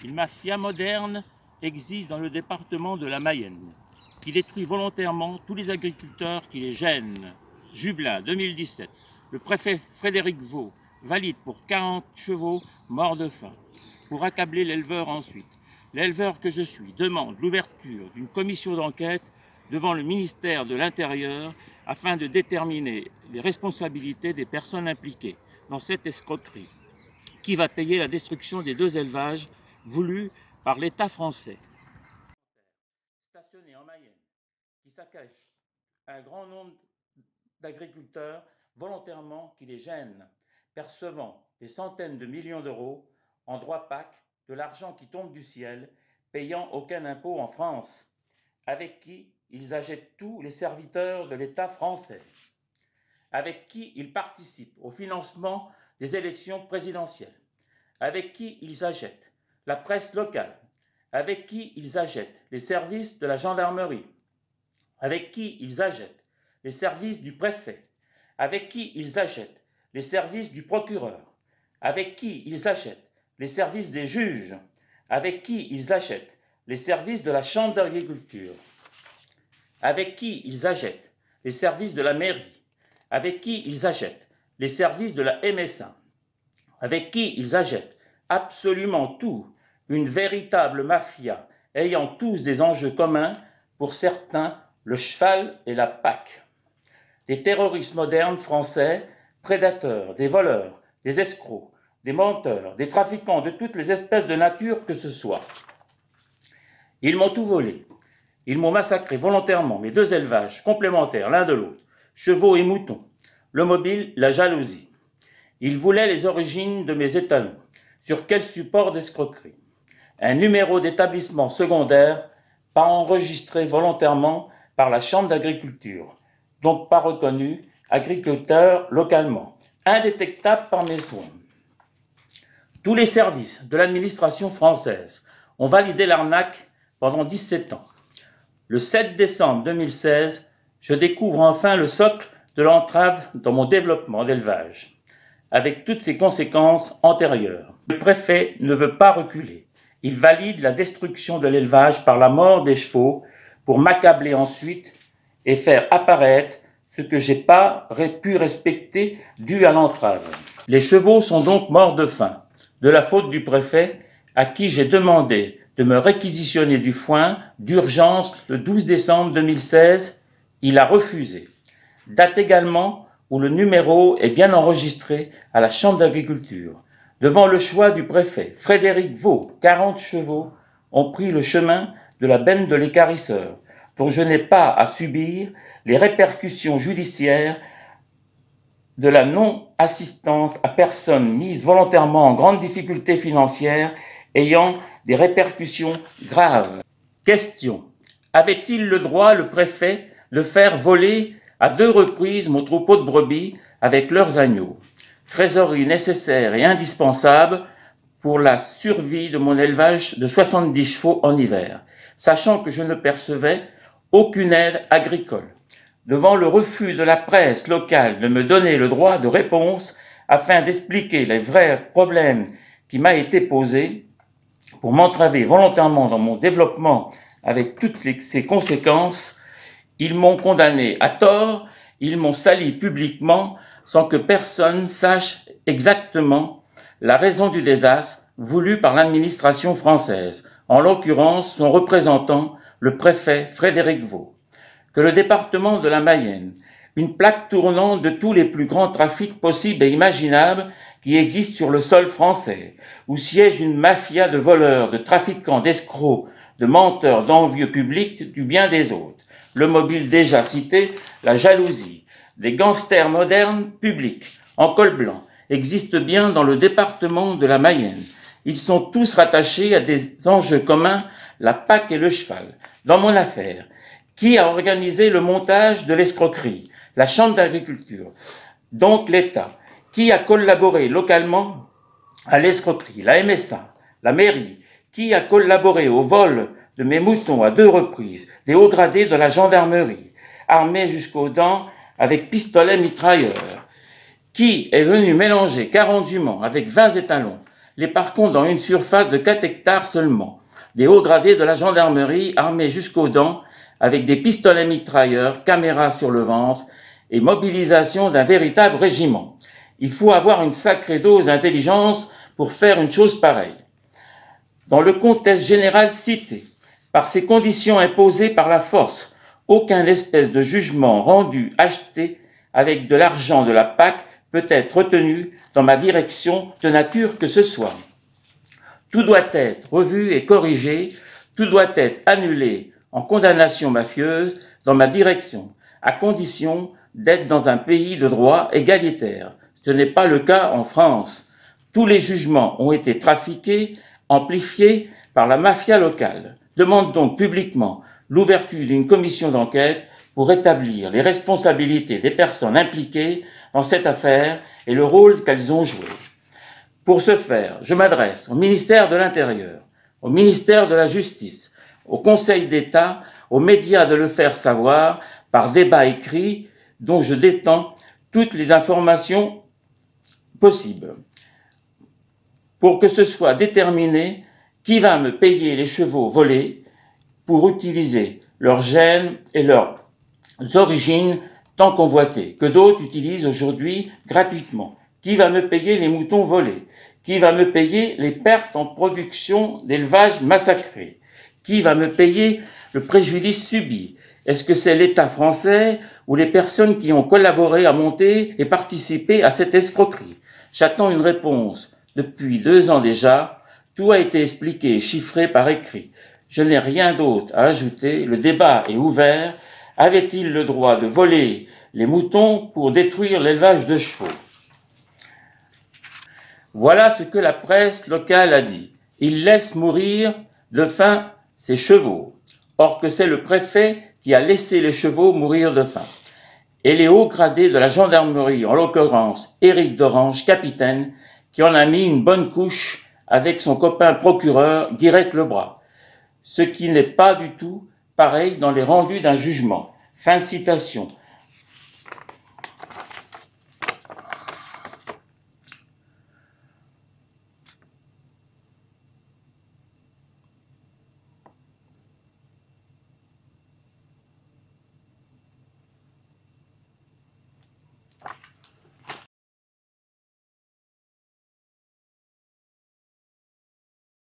Une mafia moderne existe dans le département de la Mayenne, qui détruit volontairement tous les agriculteurs qui les gênent. Jubelin, 2017. Le préfet Frédéric Vaux valide pour 40 chevaux morts de faim. Pour accabler l'éleveur ensuite. L'éleveur que je suis demande l'ouverture d'une commission d'enquête devant le ministère de l'Intérieur afin de déterminer les responsabilités des personnes impliquées dans cette escroquerie. Qui va payer la destruction des 2 élevages voulus par l'État français? Stationné en Mayenne, qui saccage un grand nombre d'agriculteurs volontairement qui les gênent, percevant des centaines de millions d'euros en droits PAC, de l'argent qui tombe du ciel, payant aucun impôt en France, avec qui ils achètent tous les serviteurs de l'État français, avec qui ils participent au financement des élections présidentielles, avec qui ils achètent la presse locale, avec qui ils achètent les services de la gendarmerie, avec qui ils achètent les services du préfet, avec qui ils achètent les services du procureur, avec qui ils achètent les services des juges, avec qui ils achètent les services de la chambre d'agriculture, avec qui ils achètent les services de la mairie, avec qui ils achètent les services de la MSA, avec qui ils achètent absolument tout, une véritable mafia ayant tous des enjeux communs, pour certains le cheval et la PAC. Des terroristes modernes français, prédateurs, des voleurs, des escrocs, des menteurs, des trafiquants de toutes les espèces de nature que ce soit. Ils m'ont tout volé. Ils m'ont massacré volontairement mes 2 élevages complémentaires l'un de l'autre, chevaux et moutons, le mobile, la jalousie. Ils voulaient les origines de mes étalons. Sur quel support d'escroquerie? Un numéro d'établissement secondaire pas enregistré volontairement par la Chambre d'agriculture, donc pas reconnu agriculteur localement, indétectable par mes soins. Tous les services de l'administration française ont validé l'arnaque pendant 17 ans. Le 7 décembre 2016, je découvre enfin le socle de l'entrave dans mon développement d'élevage, avec toutes ses conséquences antérieures. Le préfet ne veut pas reculer. Il valide la destruction de l'élevage par la mort des chevaux pour m'accabler ensuite et faire apparaître ce que j'ai pas pu respecter dû à l'entrave. Les chevaux sont donc morts de faim, de la faute du préfet à qui j'ai demandé de me réquisitionner du foin d'urgence le 12 décembre 2016. Il a refusé. Date également où le numéro est bien enregistré à la Chambre d'agriculture. Devant le choix du préfet, Frédéric Vaux, 40 chevaux ont pris le chemin de la benne de l'équarrisseur, dont je n'ai pas à subir les répercussions judiciaires de la non-assistance à personnes mises volontairement en grande difficulté financière ayant des répercussions graves. Question. Avait-il le droit, le préfet, de faire voler à 2 reprises mon troupeau de brebis avec leurs agneaux? Trésorerie nécessaire et indispensable pour la survie de mon élevage de 70 chevaux en hiver, sachant que je ne percevais aucune aide agricole. Devant le refus de la presse locale de me donner le droit de réponse afin d'expliquer les vrais problèmes qui m'a été posé, pour m'entraver volontairement dans mon développement avec toutes ses conséquences, ils m'ont condamné à tort, ils m'ont sali publiquement sans que personne sache exactement la raison du désastre voulu par l'administration française, en l'occurrence son représentant, le préfet Frédéric Vaux. Que le département de la Mayenne, une plaque tournante de tous les plus grands trafics possibles et imaginables qui existent sur le sol français, où siège une mafia de voleurs, de trafiquants, d'escrocs, de menteurs, d'envieux publics du bien des autres. Le mobile déjà cité, la jalousie. Des gangsters modernes publics, en col blanc, existent bien dans le département de la Mayenne. Ils sont tous rattachés à des enjeux communs, la PAC et le cheval. Dans mon affaire, qui a organisé le montage de l'escroquerie? La Chambre d'agriculture, donc l'État. Qui a collaboré localement à l'escroquerie? La MSA, la mairie. Qui a collaboré au vol de mes moutons à 2 reprises? Des hauts gradés de la gendarmerie, armés jusqu'aux dents avec pistolets mitrailleurs. Qui est venu mélanger 40 juments avec 20 étalons les parcons dans une surface de 4 hectares seulement. Des hauts gradés de la gendarmerie armés jusqu'aux dents, avec des pistolets mitrailleurs, caméras sur le ventre et mobilisation d'un véritable régiment. Il faut avoir une sacrée dose d'intelligence pour faire une chose pareille. Dans le contexte général cité, par ces conditions imposées par la force, aucun espèce de jugement rendu, acheté avec de l'argent de la PAC peut être retenu dans ma direction de nature que ce soit. Tout doit être revu et corrigé, tout doit être annulé en condamnation mafieuse dans ma direction, à condition d'être dans un pays de droit égalitaire. Ce n'est pas le cas en France. Tous les jugements ont été trafiqués, amplifiés par la mafia locale. Demande donc publiquement l'ouverture d'une commission d'enquête pour établir les responsabilités des personnes impliquées dans cette affaire et le rôle qu'elles ont joué. Pour ce faire, je m'adresse au ministère de l'Intérieur, au ministère de la Justice, au Conseil d'État, aux médias de le faire savoir par débat écrit dont je détends toutes les informations possibles, pour que ce soit déterminé qui va me payer les chevaux volés pour utiliser leurs gènes et leurs origines tant convoitées, que d'autres utilisent aujourd'hui gratuitement. Qui va me payer les moutons volés? Qui va me payer les pertes en production d'élevage massacrés? Qui va me payer le préjudice subi? Est-ce que c'est l'État français ou les personnes qui ont collaboré à monter et participer à cette escroquerie? J'attends une réponse. Depuis 2 ans déjà, tout a été expliqué et chiffré par écrit. Je n'ai rien d'autre à ajouter. Le débat est ouvert. Avait-il le droit de voler les moutons pour détruire l'élevage de chevaux? Voilà ce que la presse locale a dit. Il laisse mourir de faim ses chevaux. Or que c'est le préfet qui a laissé les chevaux mourir de faim. Et les hauts gradés de la gendarmerie, en l'occurrence Éric Dorange, capitaine, qui en a mis une bonne couche avec son copain procureur Guirec Lebras. Ce qui n'est pas du tout pareil dans les rendus d'un jugement. Fin de citation.